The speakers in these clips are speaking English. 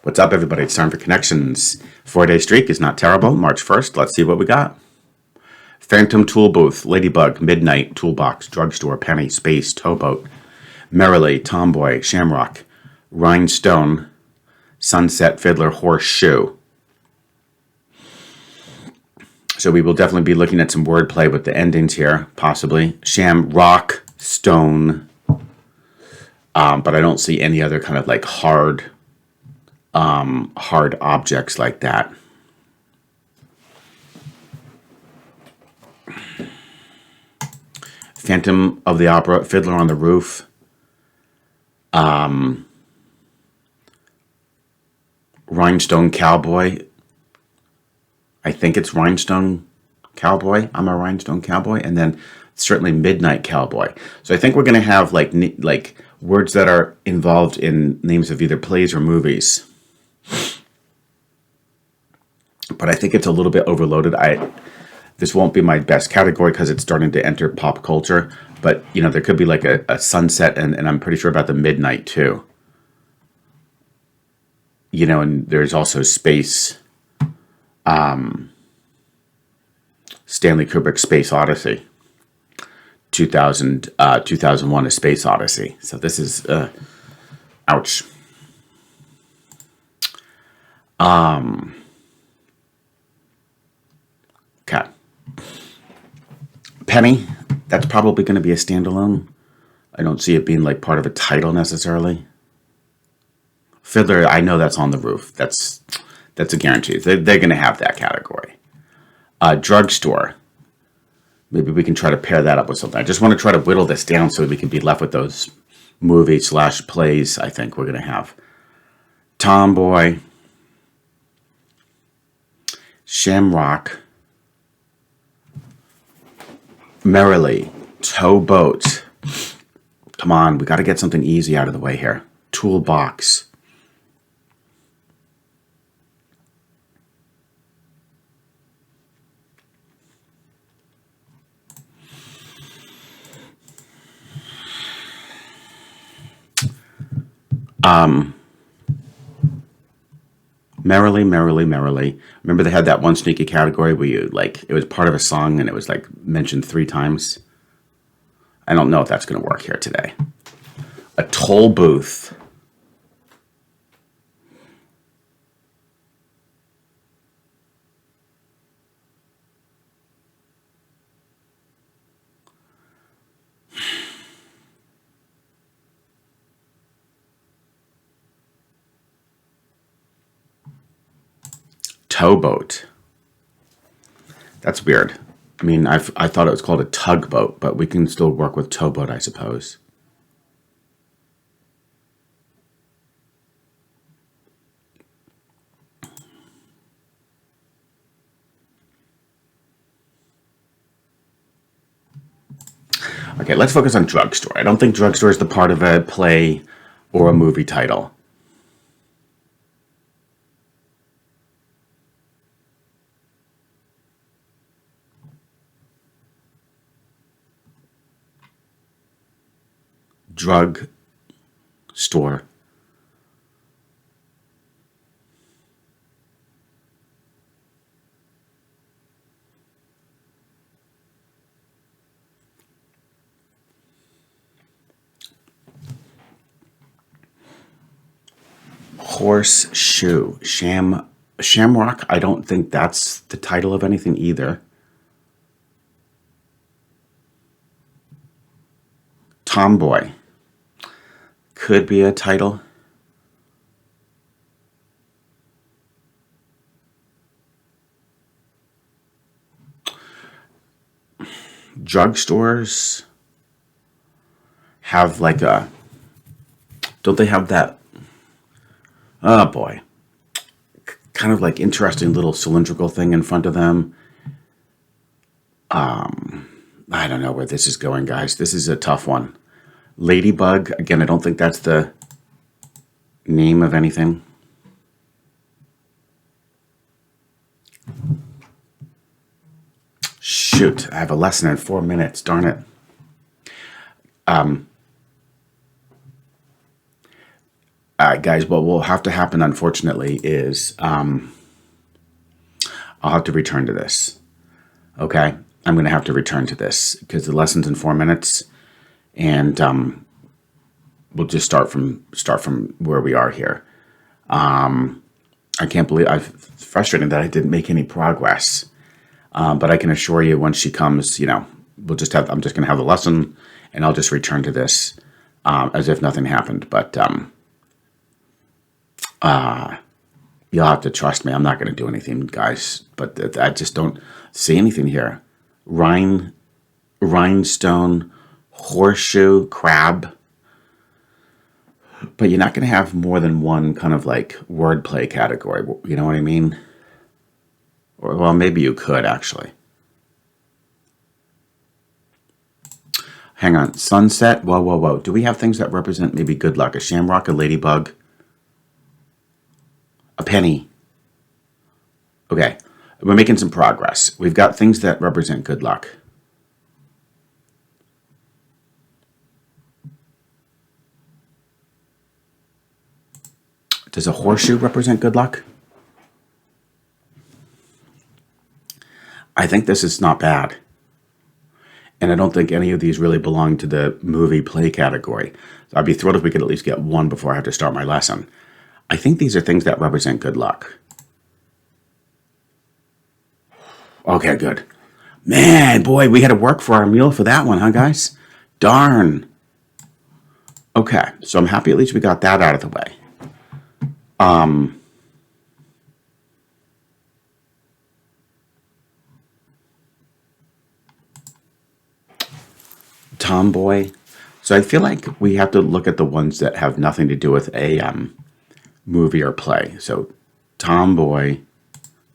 What's up, everybody? It's time for Connections. 4-day streak is not terrible. March 1st. Let's see what we got. Phantom Tool Booth, Ladybug, Midnight, Toolbox, Drugstore, Penny, Space, Towboat, Merrily, Tomboy, Shamrock, Rhinestone, Sunset, Fiddler, Horseshoe. So we will definitely be looking at some wordplay with the endings here, possibly. Shamrock, Stone, but I don't see any other kind of like hard objects like that. Phantom of the Opera, Fiddler on the Roof, Rhinestone Cowboy. I think it's Rhinestone Cowboy. I'm a Rhinestone Cowboy, and then certainly Midnight Cowboy. So I think we're going to have like words that are involved in names of either plays or movies. But I think it's a little bit overloaded. This won't be my best category because it's starting to enter pop culture. But, you know, there could be like a sunset, and I'm pretty sure about the midnight, too. You know, and there's also space. Stanley Kubrick's Space Odyssey. 2001, A Space Odyssey. So this is, ouch. Okay. Penny, that's probably going to be a standalone. I don't see it being like part of a title necessarily. Fiddler, I know that's on the roof. That's a guarantee. They're going to have that category. Drugstore. Maybe we can try to pair that up with something. I just want to try to whittle this down so we can be left with those movie/plays I think we're going to have. Tomboy. Shamrock. Merrily. Towboat. Come on, we got to get something easy out of the way here. Toolbox. Merrily, Merrily, Merrily. Remember they had that one sneaky category where you, like, it was part of a song and it was, like, mentioned 3 times? I don't know if that's going to work here today. A toll booth. Towboat. That's weird. I mean, I thought it was called a tugboat, but we can still work with towboat, I suppose. Okay, let's focus on drugstore. I don't think drugstore is the part of a play or a movie title. Drug store. Horseshoe. Shamrock, I don't think that's the title of anything either. Tomboy. Could be a title. Drugstores have like a, don't they have that, oh boy, kind of like interesting little cylindrical thing in front of them? I don't know where this is going, guys. This is a tough one. Ladybug, again, I don't think that's the name of anything. Shoot, I have a lesson in 4 minutes, darn it. Guys, what will have to happen, unfortunately, is I'll have to return to this. Okay? I'm going to have to return to this because the lesson's in 4 minutes, and we'll just start from where we are here. I can't believe it's frustrating that I didn't make any progress. But I can assure you, once she comes, I'm just going to have the lesson, and I'll just return to this as if nothing happened. But you'll have to trust me. I'm not going to do anything, guys. But I just don't see anything here. Rhinestone, horseshoe, crab. But you're not going to have more than one kind of like wordplay category. You know what I mean? Or, well, maybe you could, actually. Hang on. Sunset. Whoa, whoa, whoa. Do we have things that represent maybe good luck? A shamrock, a ladybug, a penny. Okay. We're making some progress. We've got things that represent good luck. Does a horseshoe represent good luck? I think this is not bad. And I don't think any of these really belong to the movie play category. So I'd be thrilled if we could at least get one before I have to start my lesson. I think these are things that represent good luck. Okay, good. Man, boy, we had to work for our meal for that one, huh, guys? Darn. Okay, so I'm happy at least we got that out of the way. Tomboy. So I feel like we have to look at the ones that have nothing to do with a movie or play. So tomboy,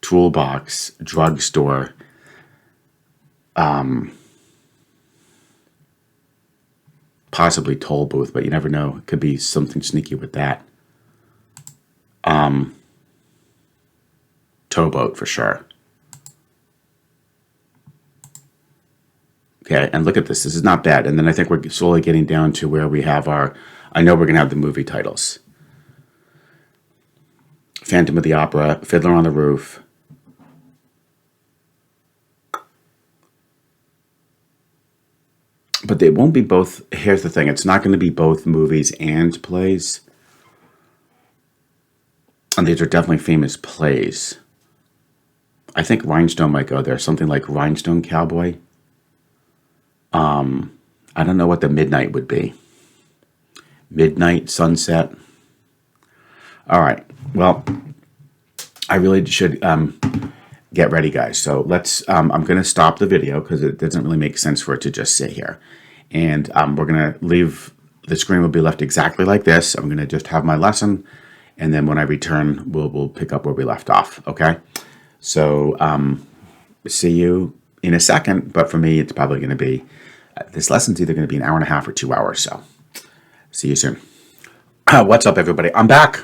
toolbox, drugstore, possibly toll booth, but you never know. It could be something sneaky with that. Towboat for sure. Okay, and look at this. This is not bad. And then I think we're slowly getting down to where we have I know we're going to have the movie titles. Phantom of the Opera, Fiddler on the Roof. But they won't be both. Here's the thing. It's not going to be both movies and plays. And these are definitely famous plays. I think Rhinestone might go there. Something like Rhinestone Cowboy. I don't know what the midnight would be. Midnight, sunset. All right. Well, I really should get ready, guys. So let's, I'm going to stop the video because it doesn't really make sense for it to just sit here. And we're going to leave, the screen will be left exactly like this. I'm going to just have my lesson. And then when I return, we'll pick up where we left off. Okay. So see you in a second. But for me, it's probably going to be, this lesson's either going to be an hour and a half or 2 hours. So see you soon. What's up, everybody? I'm back.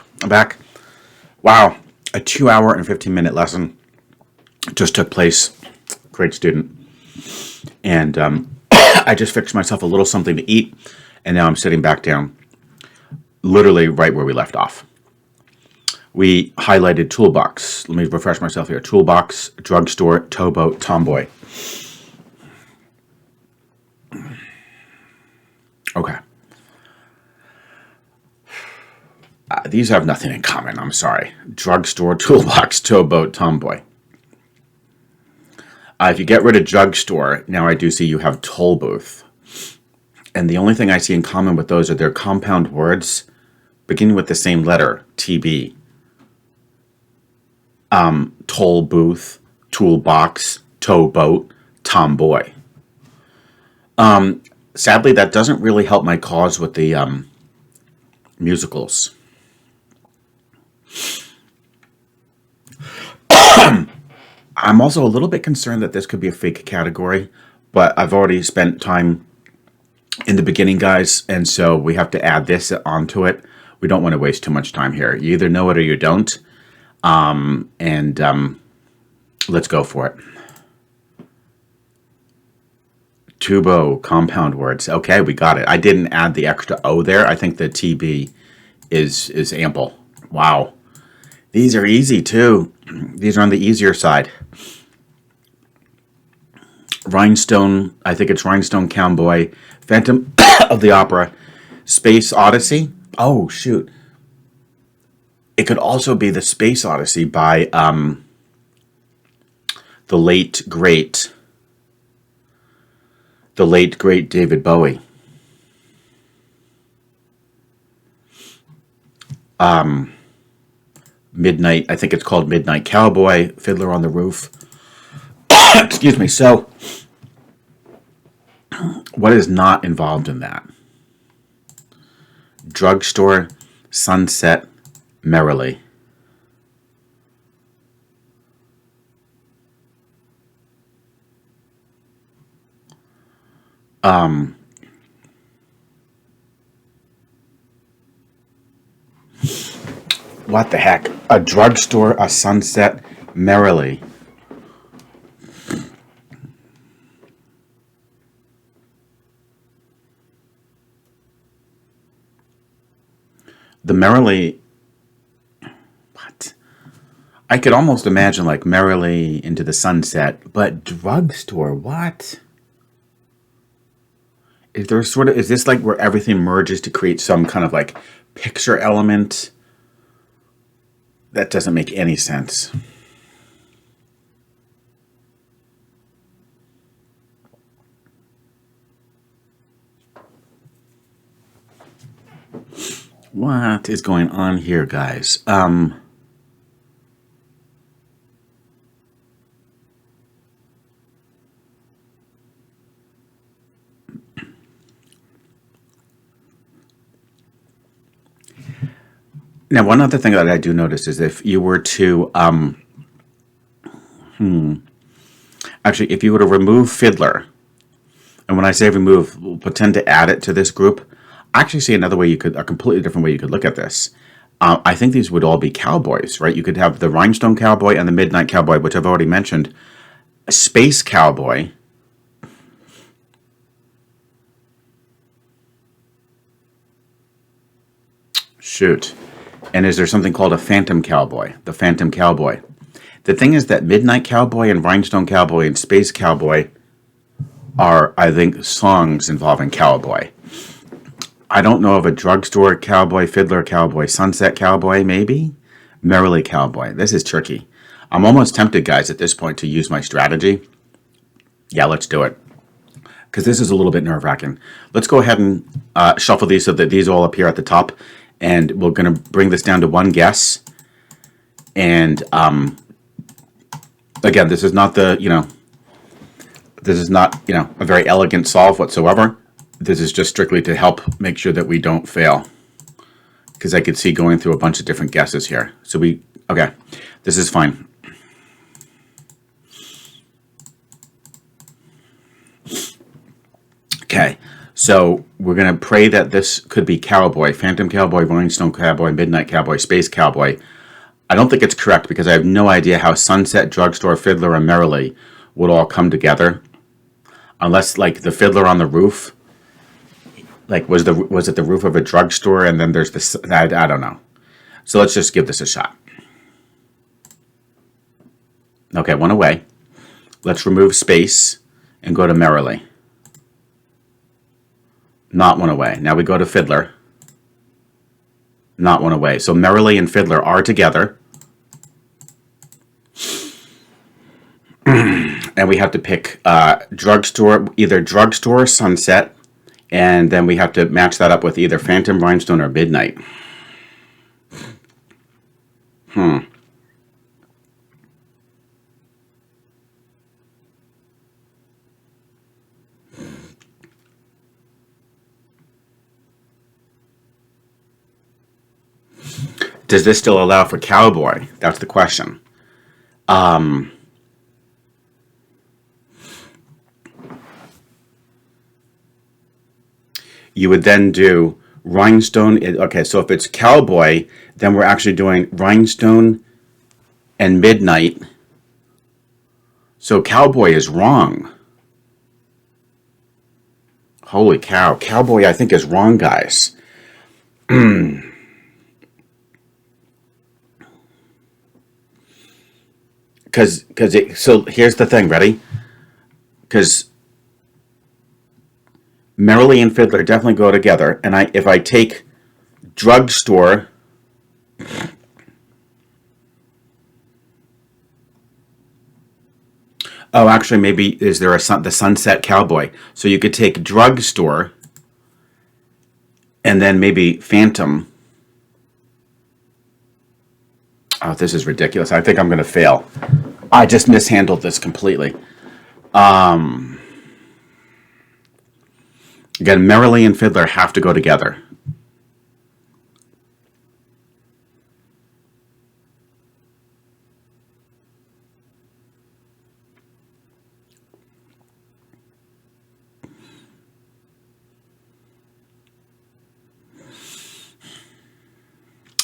Wow. A 2 hour and 15-minute lesson just took place. Great student. And I just fixed myself a little something to eat. And now I'm sitting back down, literally right where we left off. We highlighted toolbox. Let me refresh myself here. Toolbox, drugstore, towboat, tomboy. Okay. These have nothing in common. I'm sorry. Drugstore, toolbox, towboat, tomboy. If you get rid of drugstore, now I do see you have toll booth. And the only thing I see in common with those are their compound words beginning with the same letter, TB. Toll booth, toolbox, towboat, tomboy. Sadly, that doesn't really help my cause with the musicals. I'm also a little bit concerned that this could be a fake category, but I've already spent time in the beginning, guys, and so we have to add this onto it. We don't want to waste too much time here. You either know it or you don't, let's go for it. Tubo, compound words. Okay, we got it. I didn't add the extra O there. I think the TB is ample. Wow. These are easy too. These are on the easier side. Rhinestone, I think it's Rhinestone Cowboy, Phantom of the Opera, Space Odyssey. Oh shoot. It could also be the Space Odyssey by the late great David Bowie. Midnight, I think it's called Midnight Cowboy, Fiddler on the Roof. Excuse me. So, what is not involved in that? Drugstore, Sunset, Merrily. What the heck? A drugstore, a sunset, Merrily. The Merrily. What? I could almost imagine like Merrily into the sunset, but drugstore, what? Is there sort of, is this like where everything merges to create some kind of like picture element? That doesn't make any sense. What is going on here, guys? Now, one other thing that I do notice is if you were to, actually, if you were to remove Fiddler, and when I say remove, we'll pretend to add it to this group, I actually see another way you could, a completely different way you could look at this. I think these would all be cowboys, right? You could have the Rhinestone Cowboy and the Midnight Cowboy, which I've already mentioned. A Space Cowboy. Shoot. And is there something called a Phantom Cowboy? The Phantom Cowboy. The thing is that Midnight Cowboy and Rhinestone Cowboy and Space Cowboy are, I think, songs involving cowboy. I don't know of a drugstore cowboy, fiddler cowboy, sunset cowboy, maybe? Merrily Cowboy. This is tricky. I'm almost tempted, guys, at this point to use my strategy. Yeah, let's do it. Because this is a little bit nerve-wracking. Let's go ahead and shuffle these so that these all appear at the top. And we're going to bring this down to one guess. And again, this is not the, this is not, a very elegant solve whatsoever. This is just strictly to help make sure that we don't fail. Because I could see going through a bunch of different guesses here. So okay, this is fine. Okay, so we're going to pray that this could be Cowboy, Phantom Cowboy, Rhinestone Cowboy, Midnight Cowboy, Space Cowboy. I don't think it's correct because I have no idea how Sunset, Drugstore, Fiddler, and Merrily would all come together. Unless, like, the Fiddler on the Roof, like, was it the roof of a drugstore and then there's this, I don't know. So let's just give this a shot. Okay, one away. Let's remove Space and go to Merrily. Not one away. Now we go to Fiddler. Not one away. So Merrily and Fiddler are together. And we have to pick drugstore, either drugstore or sunset. And then we have to match that up with either Phantom, Rhinestone, or Midnight. Does this still allow for Cowboy? That's the question. You would then do Rhinestone. Okay, so if it's Cowboy, then we're actually doing Rhinestone and Midnight. So Cowboy is wrong. Holy cow. Cowboy, I think, is wrong, guys. So here's the thing. Ready? Because Merrily and Fiddler definitely go together. And if I take drugstore. Oh, actually, maybe is there the Sunset Cowboy? So you could take drugstore and then maybe Phantom. Oh, this is ridiculous. I think I'm going to fail. I just mishandled this completely. Again, Merrily and Fiddler have to go together.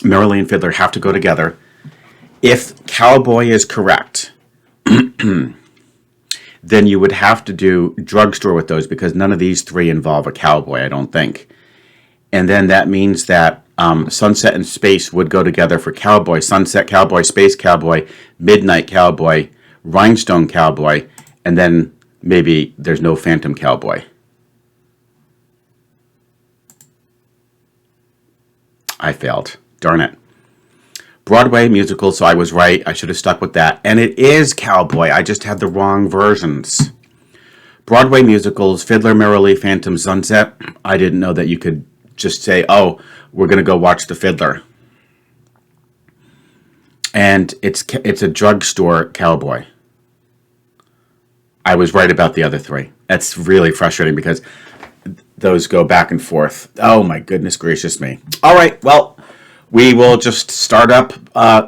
Merrily and Fiddler have to go together. If Cowboy is correct, then you would have to do drugstore with those because none of these three involve a cowboy, I don't think. And then that means that Sunset and Space would go together for Cowboy, Sunset Cowboy, Space Cowboy, Midnight Cowboy, Rhinestone Cowboy, and then maybe there's no Phantom Cowboy. I failed. Darn it. Broadway musical, so I was right. I should have stuck with that. And it is Cowboy. I just had the wrong versions. Broadway musicals, Fiddler, Merrily, Phantom, Sunset. I didn't know that you could just say, oh, we're going to go watch the Fiddler. And it's a drugstore cowboy. I was right about the other three. That's really frustrating because those go back and forth. Oh my goodness gracious me. All right, well, we will just start up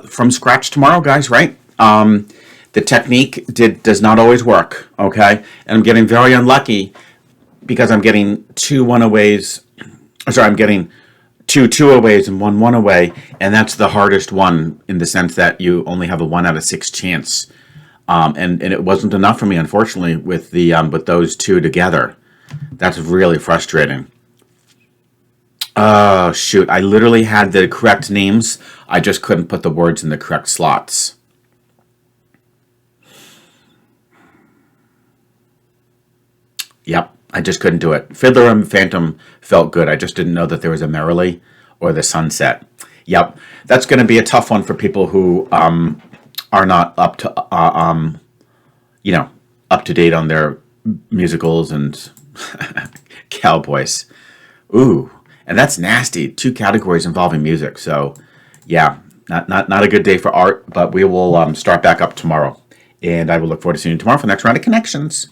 from scratch tomorrow, guys, right? The technique does not always work, okay? And I'm getting very unlucky because I'm getting two one-aways. Sorry, I'm getting two two-aways and one one-away, and that's the hardest one in the sense that you only have a 1 out of 6 chance. And it wasn't enough for me, unfortunately, with those two together. That's really frustrating. Oh, shoot. I literally had the correct names. I just couldn't put the words in the correct slots. Yep, I just couldn't do it. Fiddler and Phantom felt good. I just didn't know that there was a Merrily or the Sunset. Yep, that's going to be a tough one for people who are not up to, up to date on their musicals and cowboys. Ooh. And that's nasty. 2 categories involving music. So, yeah, not a good day for art. But we will start back up tomorrow. And I will look forward to seeing you tomorrow for the next round of Connections.